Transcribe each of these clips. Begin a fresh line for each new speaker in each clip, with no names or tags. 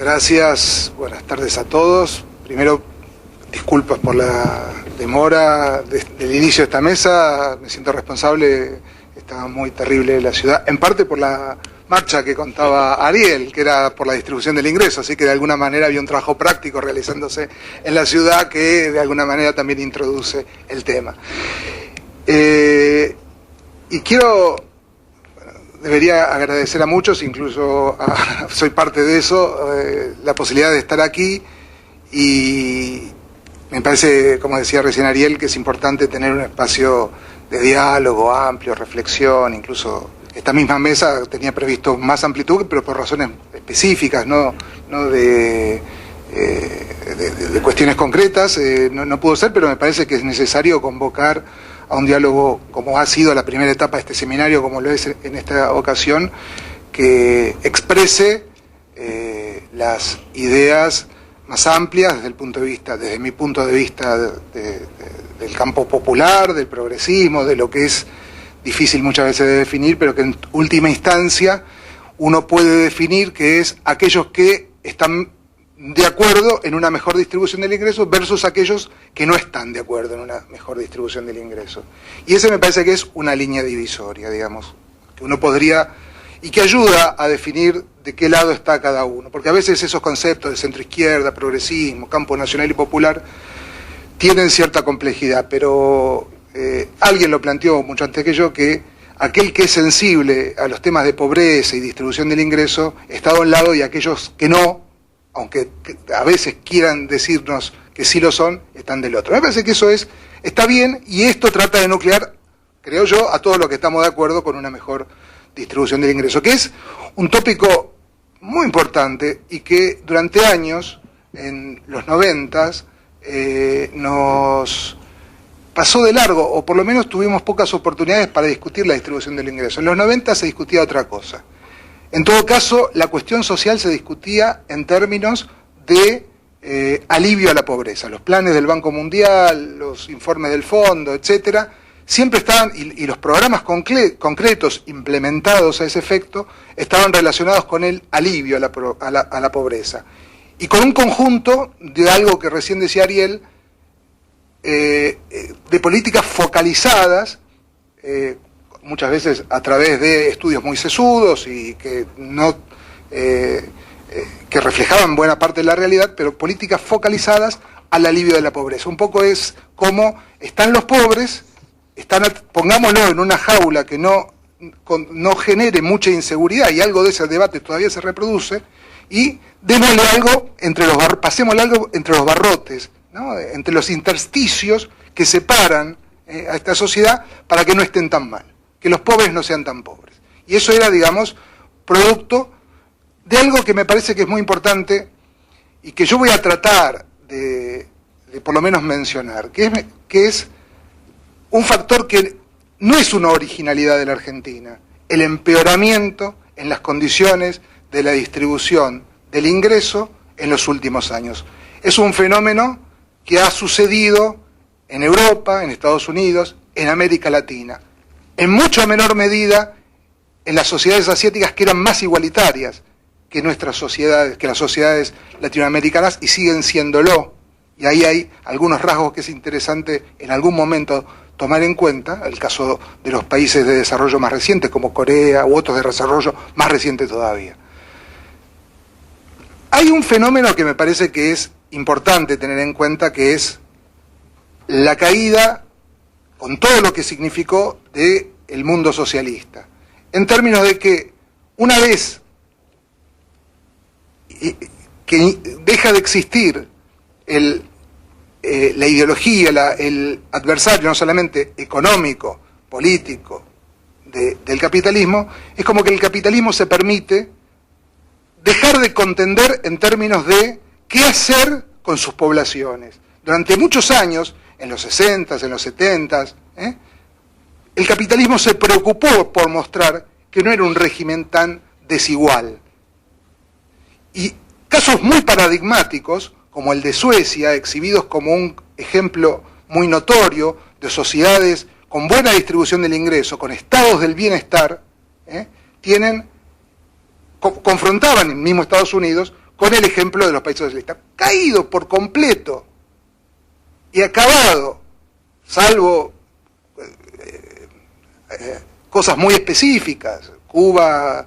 Gracias, buenas tardes a todos. Primero, disculpas por la demora del inicio de esta mesa, me siento responsable, estaba muy terrible la ciudad, en parte por la marcha que contaba Ariel, que era por la distribución del ingreso, así que de alguna manera había un trabajo práctico realizándose en la ciudad que de alguna manera también introduce el tema. Y debería agradecer a muchos, incluso soy parte de eso, la posibilidad de estar aquí, y me parece, como decía recién Ariel, que es importante tener un espacio de diálogo amplio, reflexión. Incluso esta misma mesa tenía previsto más amplitud, pero por razones específicas, no de cuestiones concretas, no pudo ser, pero me parece que es necesario convocar a un diálogo, como ha sido la primera etapa de este seminario, como lo es en esta ocasión, que exprese las ideas más amplias desde mi punto de vista del campo popular, del progresismo, de lo que es difícil muchas veces de definir, pero que en última instancia uno puede definir que es aquellos que están de acuerdo en una mejor distribución del ingreso versus aquellos que no están de acuerdo en una mejor distribución del ingreso. Y ese me parece que es una línea divisoria, digamos, que uno podría, y que ayuda a definir de qué lado está cada uno, porque a veces esos conceptos de centro-izquierda, progresismo, campo nacional y popular tienen cierta complejidad, pero alguien lo planteó mucho antes que yo, que aquel que es sensible a los temas de pobreza y distribución del ingreso está de un lado y aquellos que no, aunque a veces quieran decirnos que sí lo son, están del otro. Me parece que eso está bien, y esto trata de nuclear, creo yo, a todos los que estamos de acuerdo con una mejor distribución del ingreso, que es un tópico muy importante y que durante años, en los 90s, nos pasó de largo, o por lo menos tuvimos pocas oportunidades para discutir la distribución del ingreso. En los 90 se discutía otra cosa. En todo caso, la cuestión social se discutía en términos de alivio a la pobreza. Los planes del Banco Mundial, los informes del Fondo, etcétera, siempre estaban, y los programas concretos implementados a ese efecto, estaban relacionados con el alivio a la pobreza. Y con un conjunto de algo que recién decía Ariel, de políticas focalizadas, muchas veces a través de estudios muy sesudos y que que reflejaban buena parte de la realidad, pero políticas focalizadas al alivio de la pobreza. Un poco es como están los pobres, pongámoslo en una jaula que no genere mucha inseguridad, y algo de ese debate todavía se reproduce, y démosle algo pasémosle algo entre los barrotes, ¿no? Entre los intersticios que separan a esta sociedad, para que no estén tan mal, que los pobres no sean tan pobres. Y eso era, digamos, producto de algo que me parece que es muy importante y que yo voy a tratar de por lo menos mencionar, que es un factor que no es una originalidad de la Argentina: el empeoramiento en las condiciones de la distribución del ingreso en los últimos años. Es un fenómeno que ha sucedido en Europa, en Estados Unidos, en América Latina, en mucha menor medida en las sociedades asiáticas, que eran más igualitarias que nuestras sociedades, que las sociedades latinoamericanas, y siguen siéndolo. Y ahí hay algunos rasgos que es interesante en algún momento tomar en cuenta, el caso de los países de desarrollo más recientes, como Corea, u otros de desarrollo más reciente todavía. Hay un fenómeno que me parece que es importante tener en cuenta, que es la caída, con todo lo que significó, del mundo socialista, en términos de que una vez que deja de existir la ideología, el adversario no solamente económico, político del capitalismo, es como que el capitalismo se permite dejar de contender en términos de qué hacer con sus poblaciones. Durante muchos años, en los 60s, en los 70s, el capitalismo se preocupó por mostrar que no era un régimen tan desigual. Y casos muy paradigmáticos, como el de Suecia, exhibidos como un ejemplo muy notorio de sociedades con buena distribución del ingreso, con estados del bienestar, confrontaban en mismo Estados Unidos con el ejemplo de los países socialistas. Caído por completo y acabado, salvo cosas muy específicas, Cuba,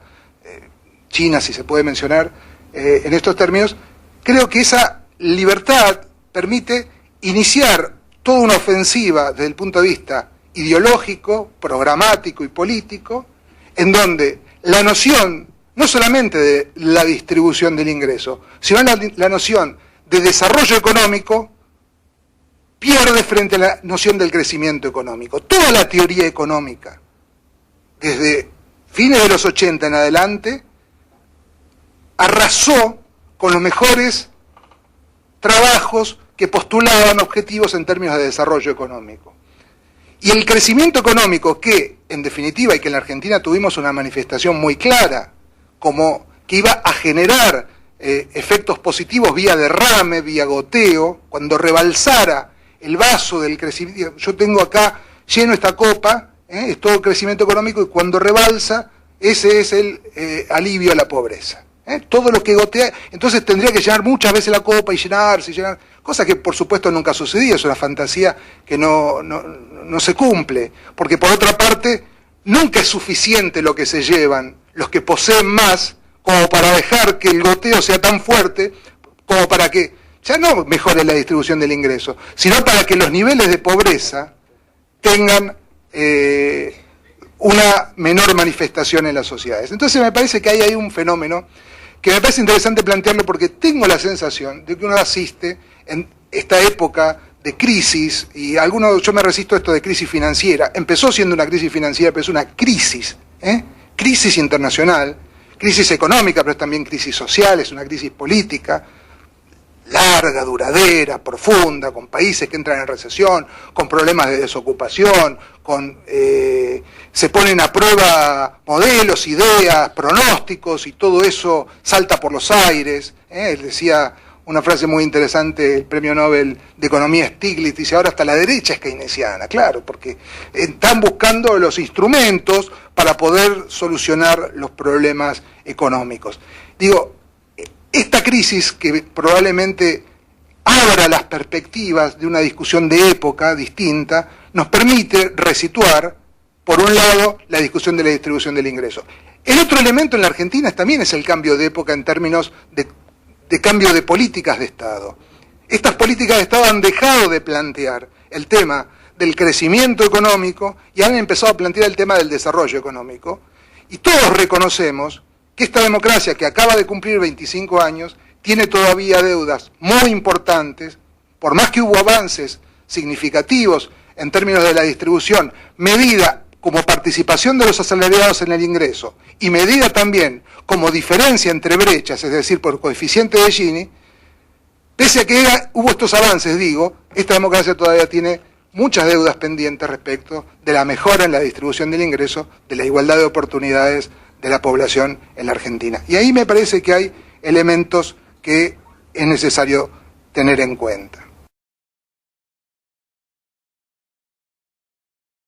China, si se puede mencionar en estos términos, creo que esa libertad permite iniciar toda una ofensiva desde el punto de vista ideológico, programático y político, en donde la noción no solamente de la distribución del ingreso, sino la noción de desarrollo económico pierde frente a la noción del crecimiento económico. Toda la teoría económica, desde fines de los 80 en adelante, arrasó con los mejores trabajos que postulaban objetivos en términos de desarrollo económico. Y el crecimiento económico que, en definitiva, y que en la Argentina tuvimos una manifestación muy clara, como que iba a generar efectos positivos vía derrame, vía goteo, cuando rebalsara el vaso del crecimiento. Yo tengo acá lleno esta copa, es todo crecimiento económico, y cuando rebalsa, ese es el alivio a la pobreza. Todo lo que gotea, entonces tendría que llenar muchas veces la copa y llenarse, cosa que por supuesto nunca sucedía, es una fantasía que no se cumple, porque por otra parte, nunca es suficiente lo que se llevan los que poseen más, como para dejar que el goteo sea tan fuerte, como para que ya no mejore la distribución del ingreso, sino para que los niveles de pobreza tengan una menor manifestación en las sociedades. Entonces me parece que hay un fenómeno que me parece interesante plantearlo, porque tengo la sensación de que uno asiste en esta época de crisis, y yo me resisto a esto de crisis financiera. Empezó siendo una crisis financiera, pero es una crisis, crisis internacional, crisis económica, pero es también crisis social, es una crisis política, larga, duradera, profunda, con países que entran en recesión, con problemas de desocupación, se ponen a prueba modelos, ideas, pronósticos, y todo eso salta por los aires. Él decía una frase muy interesante, el premio Nobel de Economía Stiglitz, dice: ahora hasta la derecha es keynesiana, claro, porque están buscando los instrumentos para poder solucionar los problemas económicos. Digo, esta crisis, que probablemente abra las perspectivas de una discusión de época distinta, nos permite resituar, por un lado, la discusión de la distribución del ingreso. El otro elemento en la Argentina también es el cambio de época en términos de cambio de políticas de Estado. Estas políticas de Estado han dejado de plantear el tema del crecimiento económico y han empezado a plantear el tema del desarrollo económico. Y todos reconocemos que esta democracia, que acaba de cumplir 25 años, tiene todavía deudas muy importantes, por más que hubo avances significativos en términos de la distribución, medida como participación de los asalariados en el ingreso, y medida también como diferencia entre brechas, es decir, por coeficiente de Gini. Pese a que hubo estos avances, esta democracia todavía tiene muchas deudas pendientes respecto de la mejora en la distribución del ingreso, de la igualdad de oportunidades de la población en la Argentina. Y ahí me parece que hay elementos que es necesario tener en cuenta.